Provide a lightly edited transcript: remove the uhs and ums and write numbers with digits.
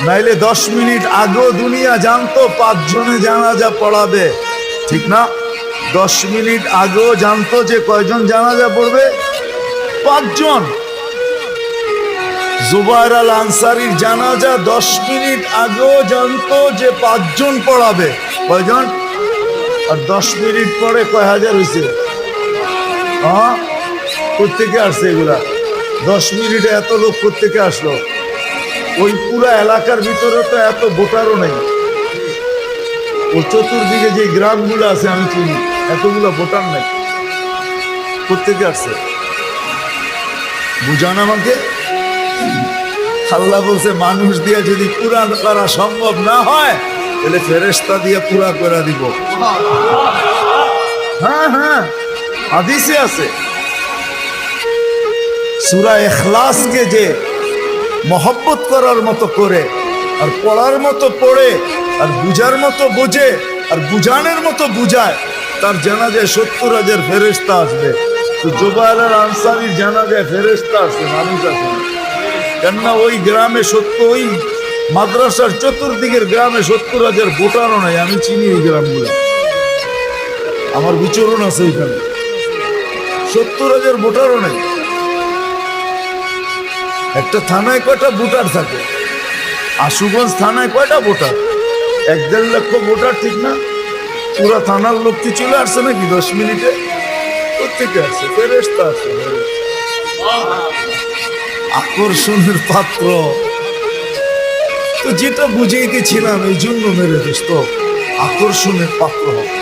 নাইলে 10 মিনিট আগেও দুনিয়া জানতো 5 জনে জানাজা পড়াবে, ঠিক না? 10 মিনিট আগেও জানতো যে কয়জন জানাজা পড়বে, 5 জন। জুবায়ের আল আনসারীর জানাজা 10 মিনিট আগেও জানতো যে 5 জন পড়াবে, কয়জন? আর 10 মিনিট পরে কয় হাজার হয়েছে? হ্যাঁ, কোত্থেকে আসছে এগুলা? 10 মিনিটে এত লোক কোত্থেকে আসলো? ওই পুরা এলাকার ভিতরে তো এত ভোটারও নেই। ও চতুর্দিকে যে গ্রামগুলো আছে আমি চিনি, এতগুলো ভোটার নেই, কোত্থেকে আসছে? বুঝান আমাকে। আল্লাহ বলছে মানুষ দিয়ে যদি পুরা করা সম্ভব না হয় তাহলে ফেরেশতা দিয়ে পুরা করে দিব। হ্যাঁ হ্যাঁ, হাদিসে আছে। সূরা ইখলাসকে যে মহব্বত করার মতো করে আর পড়ার মতো পড়ে আর বুঝার মতো বোঝে আর বুঝানোর মতো বুঝায়, তার জানাজায় 70,000 ফেরেশতা আসবে। তো জুবায়ের আল আনসারীর জানাজায় ফেরেশতা আসবে, মানুষ আসবে না। কেননা ওই গ্রামে ওই মাদ্রাসার চতুর্দিকের গ্রামে 70,000 ভোটারও নাই। আমি চিনি এই গ্রামগুলো, আমার বিচরণ আছে ওইখানে। 70,000 ভোটারও নাই। একটা থানায় কয়টা ভোটার থাকে? আশুগঞ্জ থানায় কয়টা ভোটার? 1-1.5 লক্ষ ভোটার, ঠিক না? পুরা থানার লোক কি চলে আসছে নাকি 10 মিনিটে? কোথেকে আসছে? ফেরেশতা আসছে। আকর্ষণের পাত্র তো যেটা বুঝাইতেছিলাম, এই জন্য মেরে দোস্ত আকর্ষণের পাত্র হবে।